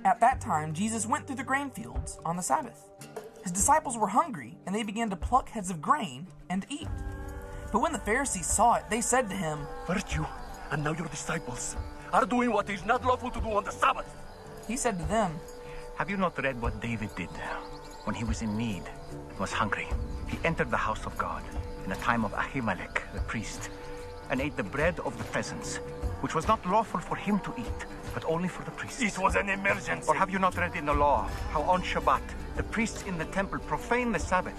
At that time, Jesus went through the grain fields on the Sabbath. His disciples were hungry, and they began to pluck heads of grain and eat. But when the Pharisees saw it, they said to him, "But you, and now your disciples, are doing what is not lawful to do on the Sabbath." He said to them, "Have you not read what David did when he was in need and was hungry? He entered the house of God in the time of Ahimelech, the priest, and ate the bread of the presence, which was not lawful for him to eat, but only for the priests." It was an emergency. Or have you not read in the law how on Shabbat the priests in the temple profane the Sabbath,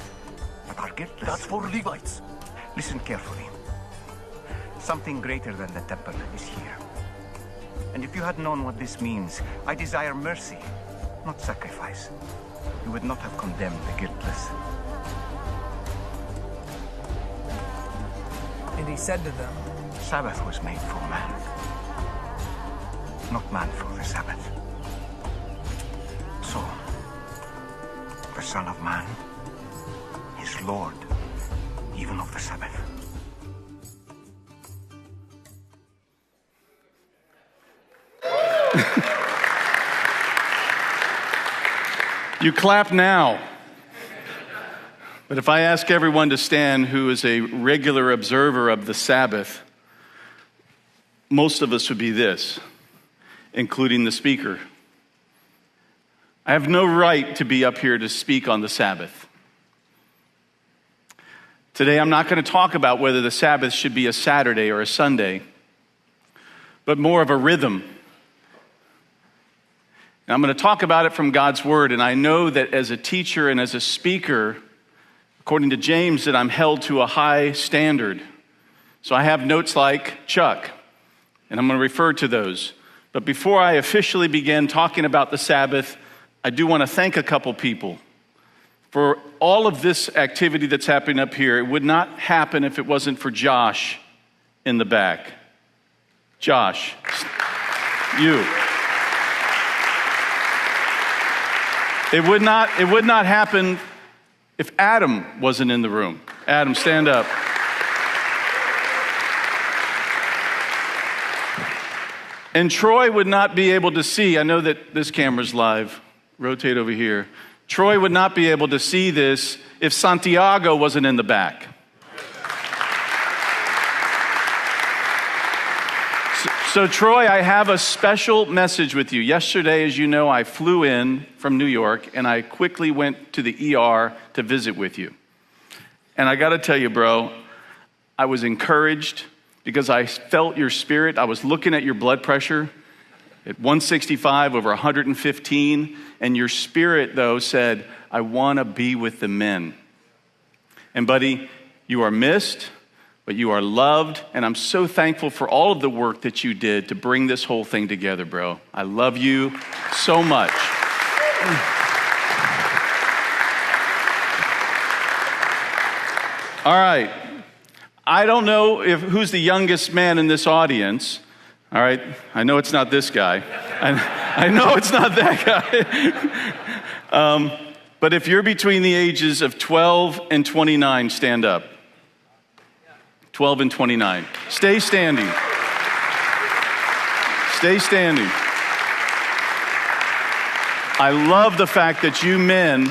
but are guiltless? That's for Levites. Listen carefully. Something greater than the temple is here. And if you had known what this means, "I desire mercy, not sacrifice," you would not have condemned the guiltless. and he said to them, Sabbath was made for man, not man for the Sabbath. So, the Son of Man is Lord even of the Sabbath. You clap now. But if I ask everyone to stand who is a regular observer of the Sabbath, most of us would be this, including the speaker. I have no right to be up here to speak on the Sabbath. Today, I'm not going to talk about whether the Sabbath should be a Saturday or a Sunday, but more of a rhythm. And I'm going to talk about it from God's Word, and I know that as a teacher and as a speaker, according to James, that I'm held to a high standard. So I have notes like Chuck, and I'm going to refer to those. But before I officially begin talking about the Sabbath, I do want to thank a couple people for all of this activity that's happening up here. It would not happen if it wasn't for Josh in the back. Josh, you. It would not happen if Adam wasn't in the room. Adam, stand up. And Troy would not be able to see. I know that this camera's live. Rotate over here. Troy would not be able to see this if Santiago wasn't in the back. So Troy, I have a special message with you. Yesterday, as you know, I flew in from New York, and I quickly went to the ER to visit with you. And I got to tell you, bro, I was encouraged because I felt your spirit. I was looking at your blood pressure at 165 over 115, and your spirit, though, said, I want to be with the men. And buddy, you are missed, but you are loved, and I'm so thankful for all of the work that you did to bring this whole thing together, bro. I love you so much. All right. I don't know who's the youngest man in this audience. All right. I know it's not this guy. I know it's not that guy. But if you're between the ages of 12 and 29, stand up. 12 and 29. Stay standing. Stay standing. I love the fact that you men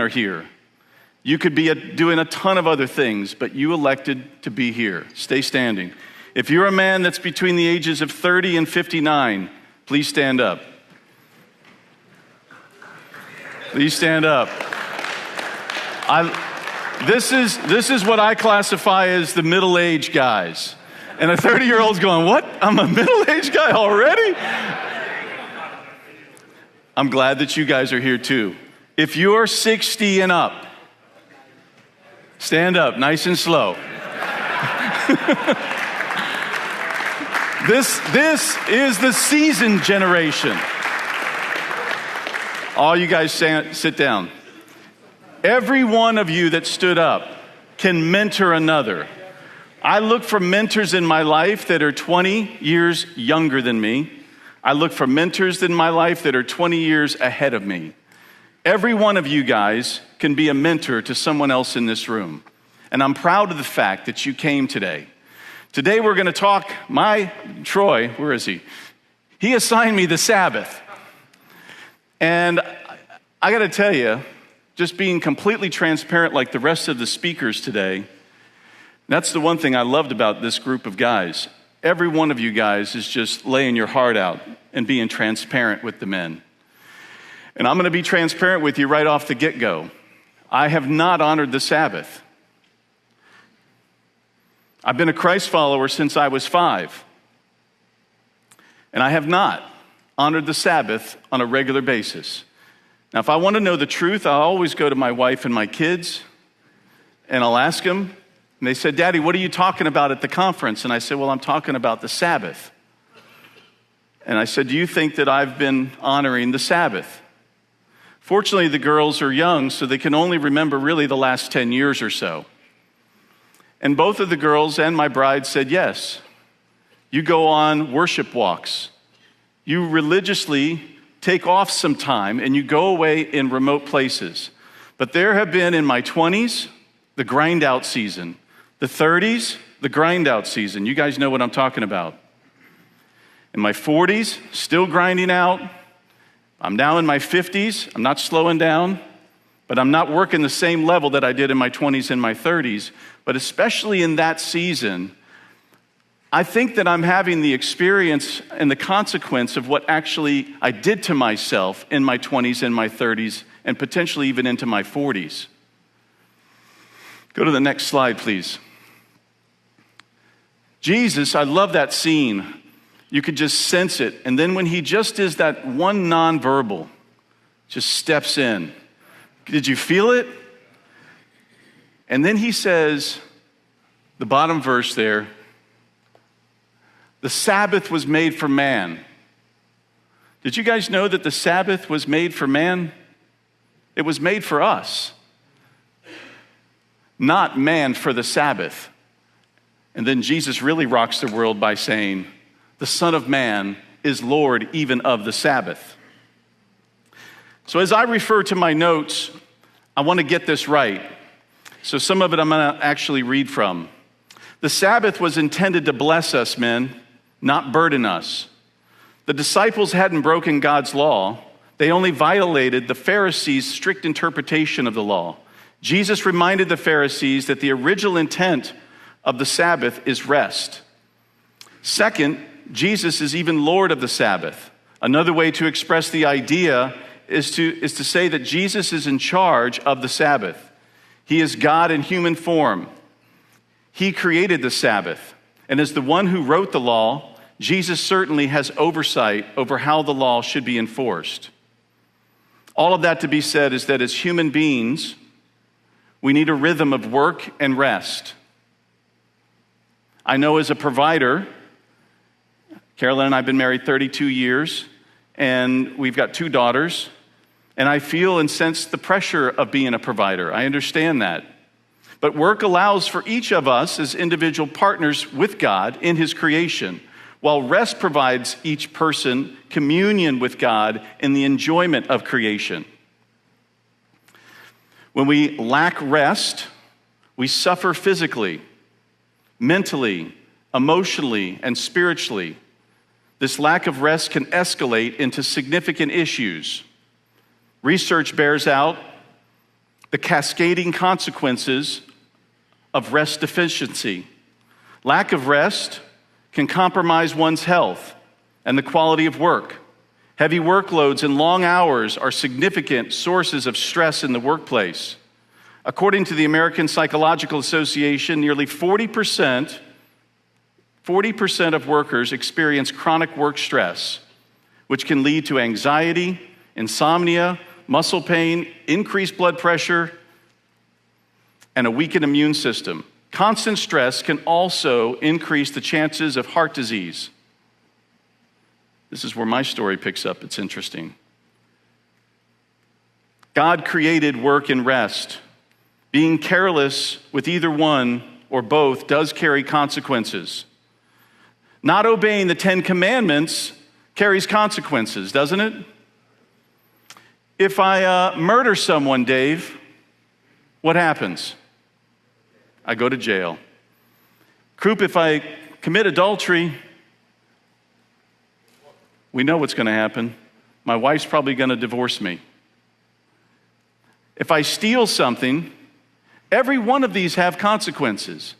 are here. You could be doing a ton of other things, but you elected to be here. Stay standing. If you're a man that's between the ages of 30 and 59, please stand up. Please stand up. This is what I classify as the middle-aged guys. And a 30-year-old's going, what? I'm a middle-aged guy already? I'm glad that you guys are here too. If you're 60 and up, stand up nice and slow. This is the seasoned generation. All you guys sit down. Every one of you that stood up can mentor another. I look for mentors in my life that are 20 years younger than me. I look for mentors in my life that are 20 years ahead of me. Every one of you guys can be a mentor to someone else in this room. And I'm proud of the fact that you came today. Today we're going to talk, Troy, where is he? He assigned me the Sabbath. And I got to tell you, just being completely transparent like the rest of the speakers today, that's the one thing I loved about this group of guys. Every one of you guys is just laying your heart out and being transparent with the men. And I'm going to be transparent with you right off the get-go. I have not honored the Sabbath. I've been a Christ follower since I was 5. And I have not honored the Sabbath on a regular basis. Now, if I want to know the truth, I'll always go to my wife and my kids, and I'll ask them. And they said, Daddy, what are you talking about at the conference? And I said, well, I'm talking about the Sabbath. And I said, do you think that I've been honoring the Sabbath? Fortunately, the girls are young, so they can only remember really the last 10 years or so. And both of the girls and my bride said, yes. You go on worship walks. You religiously take off some time and you go away in remote places. But there have been in my 20s, the grind out season. The 30s, the grind out season. You guys know what I'm talking about. In my 40s, still grinding out. I'm now in my 50s. I'm not slowing down, but I'm not working the same level that I did in my 20s and my 30s. But especially in that season, I think that I'm having the experience and the consequence of what actually I did to myself in my 20s and my 30s and potentially even into my 40s. Go to the next slide, please. Jesus, I love that scene. You could just sense it. And then when he just is that one nonverbal, just steps in. Did you feel it? And then he says, the bottom verse there, the Sabbath was made for man. Did you guys know that the Sabbath was made for man? It was made for us, not man for the Sabbath. And then Jesus really rocks the world by saying, the Son of Man is Lord even of the Sabbath. So as I refer to my notes, I want to get this right. So some of it I'm going to actually read from. The Sabbath was intended to bless us, men, not burden us. The disciples hadn't broken God's law. They only violated the Pharisees' strict interpretation of the law. Jesus reminded the Pharisees that the original intent of the Sabbath is rest. Second, Jesus is even Lord of the Sabbath. Another way to express the idea is to say that Jesus is in charge of the Sabbath. He is God in human form. He created the Sabbath. And as the one who wrote the law, Jesus certainly has oversight over how the law should be enforced. All of that to be said is that as human beings, we need a rhythm of work and rest. I know as a provider, Carolyn and I have been married 32 years, and we've got 2 daughters, and I feel and sense the pressure of being a provider. I understand that. But work allows for each of us as individual partners with God in his creation, while rest provides each person communion with God in the enjoyment of creation. When we lack rest, we suffer physically, mentally, emotionally, and spiritually. This lack of rest can escalate into significant issues. Research bears out the cascading consequences of rest deficiency. Lack of rest can compromise one's health and the quality of work. Heavy workloads and long hours are significant sources of stress in the workplace. According to the American Psychological Association, nearly 40% of workers experience chronic work stress, which can lead to anxiety, insomnia, muscle pain, increased blood pressure, and a weakened immune system. Constant stress can also increase the chances of heart disease. This is where my story picks up. It's interesting. God created work and rest. Being careless with either one or both does carry consequences. Not obeying the 10 Commandments carries consequences, doesn't it? If I murder someone, Dave, what happens? I go to jail. Croup, if I commit adultery, We know what's going to happen. My wife's probably going to divorce me. If I steal something, every one of these have consequences.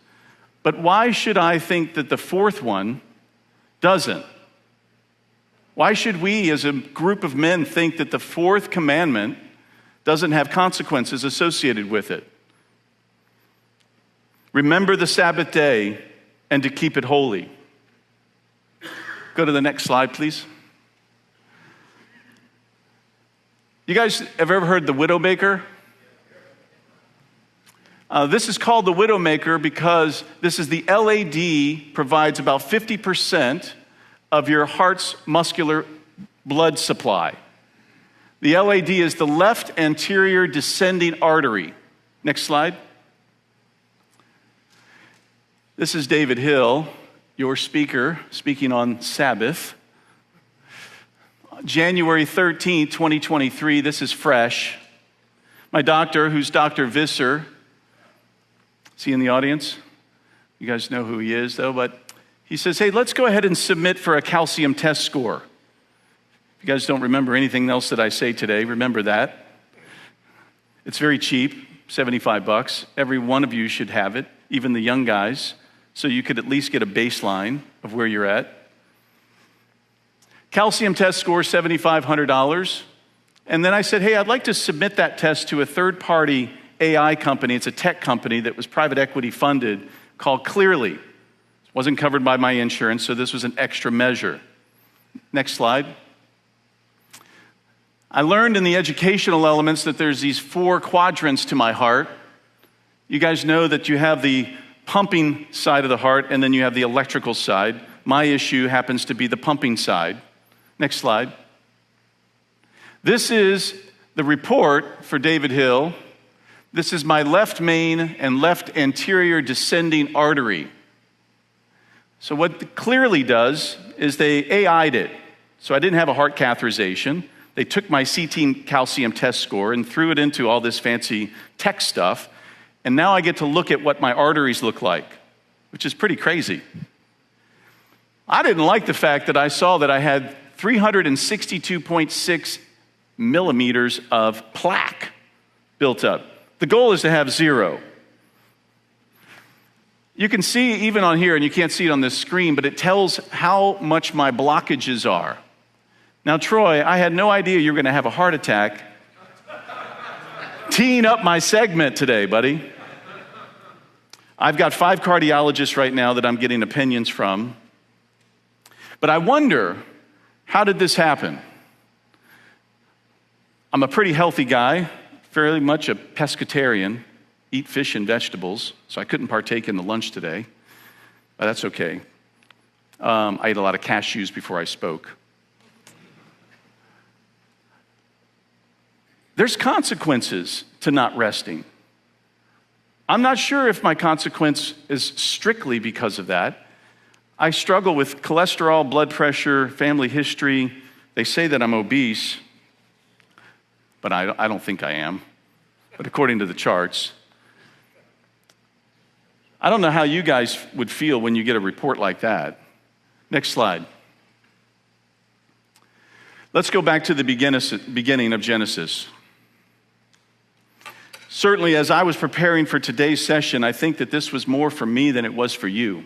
But why should I think that the fourth one doesn't? Why should we as a group of men think that the fourth commandment doesn't have consequences associated with it? Remember the Sabbath day and to keep it holy. Go to the next slide, please. You guys have ever heard the Widowmaker? This is called the Widowmaker because this is the LAD provides about 50% of your heart's muscular blood supply. The LAD is the left anterior descending artery. Next slide. This is David Hill, your speaker, speaking on Sabbath. January 13th, 2023, this is fresh. My doctor, who's Dr. Visser, is he in the audience? You guys know who he is, though, but he says, hey, let's go ahead and submit for a calcium test score. If you guys don't remember anything else that I say today, remember that. It's very cheap, $75. Every one of you should have it, even the young guys, so you could at least get a baseline of where you're at. Calcium test score, $7,500. And then I said, hey, I'd like to submit that test to a third-party AI company. It's a tech company that was private equity funded called Clearly. It wasn't covered by my insurance, so this was an extra measure. Next slide. I learned in the educational elements that there's these 4 quadrants to my heart. You guys know that you have the pumping side of the heart and then you have the electrical side. My issue happens to be the pumping side. Next slide. This is the report for David Hill. This is my left main and left anterior descending artery. So what Clearly does is they AI'd it. So I didn't have a heart catheterization. They took my CT calcium test score and threw it into all this fancy tech stuff. And now I get to look at what my arteries look like, which is pretty crazy. I didn't like the fact that I saw that I had 362.6 millimeters of plaque built up. The goal is to have 0. You can see even on here, and you can't see it on this screen, but it tells how much my blockages are. Now, Troy, I had no idea you were going to have a heart attack teeing up my segment today, buddy. I've got 5 cardiologists right now that I'm getting opinions from. But I wonder, how did this happen? I'm a pretty healthy guy, fairly much a pescatarian, eat fish and vegetables, so I couldn't partake in the lunch today, but that's okay. I ate a lot of cashews before I spoke. There's consequences to not resting. I'm not sure if my consequence is strictly because of that. I struggle with cholesterol, blood pressure, family history. They say that I'm obese, but I don't think I am. But according to the charts, I don't know how you guys would feel when you get a report like that. Next slide. Let's go back to the beginning of Genesis. Certainly, as I was preparing for today's session, I think that this was more for me than it was for you.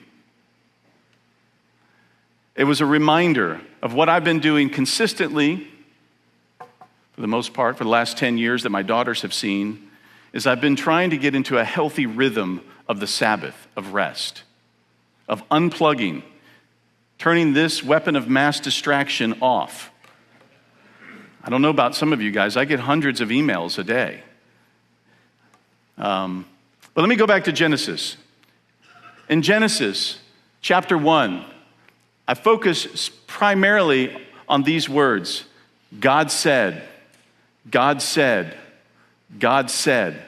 It was a reminder of what I've been doing consistently, for the most part, for the last 10 years that my daughters have seen, is I've been trying to get into a healthy rhythm of the Sabbath, of rest, of unplugging, turning this weapon of mass distraction off. I don't know about some of you guys. I get hundreds of emails a day. But let me go back to Genesis. In Genesis chapter 1, I focus primarily on these words. God said, God said, God said.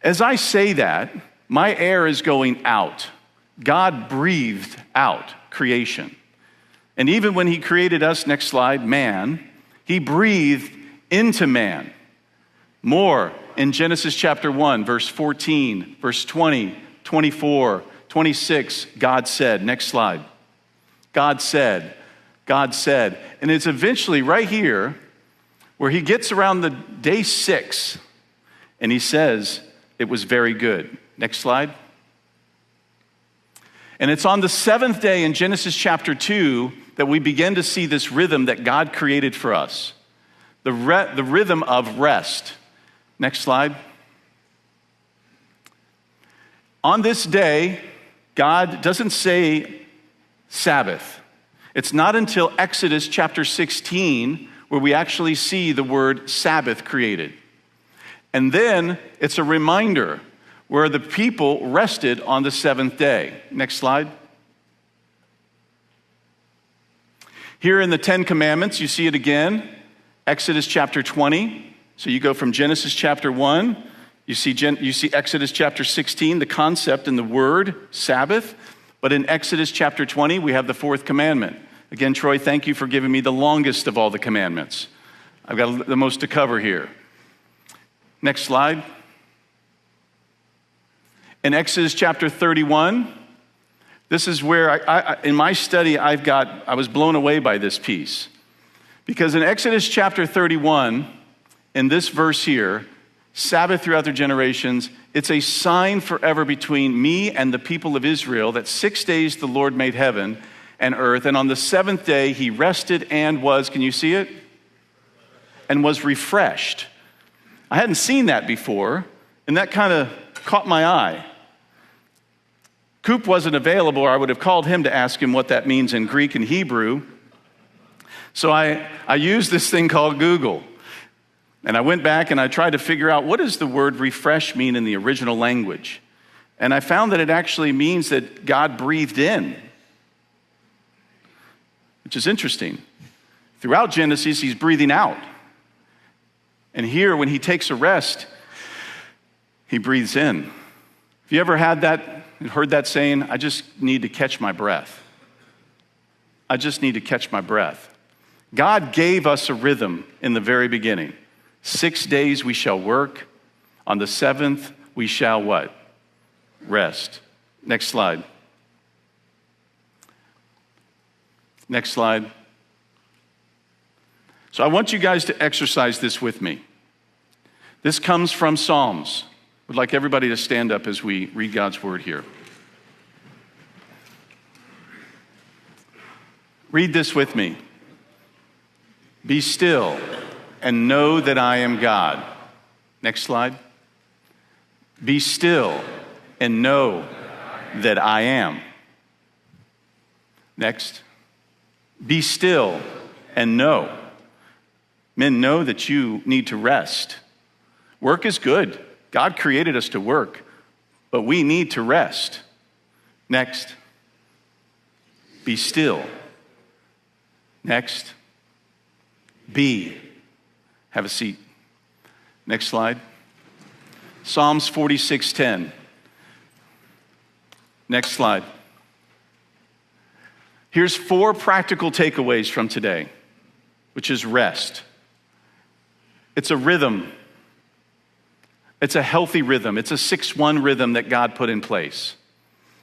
As I say that, my air is going out. God breathed out creation. And even when he created us, next slide, man, he breathed into man. More in Genesis chapter 1, verse 14, verse 20, 24, 26, God said, next slide. God said, God said. And it's eventually right here where he gets around the day 6 and he says, it was very good. Next slide. And it's on the 7th day in Genesis chapter 2 that we begin to see this rhythm that God created for us. The rhythm of rest. Next slide. On this day, God doesn't say Sabbath. It's not until Exodus chapter 16 where we actually see the word Sabbath created. And then it's a reminder where the people rested on the 7th day. Next slide. Here in the 10 Commandments, you see it again. Exodus chapter 20. So you go from Genesis chapter 1. You see Exodus chapter 16, the concept and the word Sabbath. But in Exodus chapter 20, we have the 4th commandment. Again, Troy, thank you for giving me the longest of all the commandments. I've got the most to cover here. Next slide. In Exodus chapter 31, this is where in my study I was blown away by this piece. Because in Exodus chapter 31, in this verse here, Sabbath throughout their generations, it's a sign forever between me and the people of Israel that 6 days the Lord made heaven and earth, and on the 7th day he rested and was, can you see it? And was refreshed. I hadn't seen that before, and that kind of caught my eye. Coop wasn't available, or I would have called him to ask him what that means in Greek and Hebrew. So I used this thing called Google. And I went back and I tried to figure out what does the word refresh mean in the original language. And I found that it actually means that God breathed in, which is interesting. Throughout Genesis, he's breathing out. And here, when he takes a rest, he breathes in. Have you ever heard that saying, I just need to catch my breath? I just need to catch my breath. God gave us a rhythm in the very beginning. 6 days we shall work. On the 7th we shall what? Rest. Next slide. Next slide. So I want you guys to exercise this with me. This comes from Psalms. I'd like everybody to stand up as we read God's word here. Read this with me. Be still and know that I am God. Next slide. Be still and know that I am. Next. Be still and know. Men, know that you need to rest. Work is good. God created us to work, but we need to rest. Next. Be still. Next. Be. Have a seat. Next slide. Psalms 46:10. Next slide. Here's 4 practical takeaways from today, which is rest. It's a rhythm. It's a healthy rhythm. It's a 6-1 rhythm that God put in place.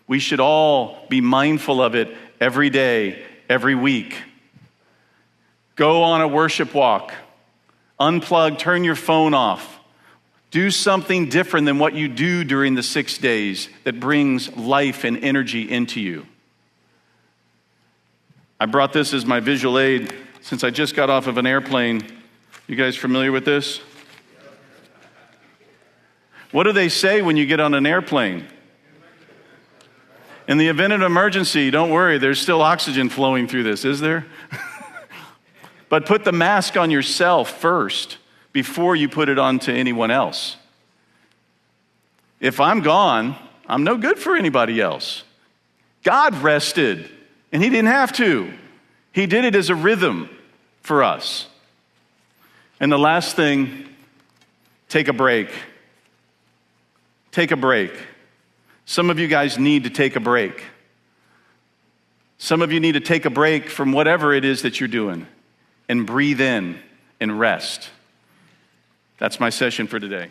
We should all be mindful of it every day, every week. Go on a worship walk. Unplug, turn your phone off. Do something different than what you do during the 6 days that brings life and energy into you. I brought this as my visual aid since I just got off of an airplane. You guys familiar with this? What do they say when you get on an airplane? In the event of an emergency, don't worry, there's still oxygen flowing through this, is there? But put the mask on yourself first before you put it on to anyone else. If I'm gone, I'm no good for anybody else. God rested, and he didn't have to. He did it as a rhythm for us. And the last thing, take a break. Take a break. Some of you guys need to take a break. Some of you need to take a break from whatever it is that you're doing and breathe in and rest. That's my session for today.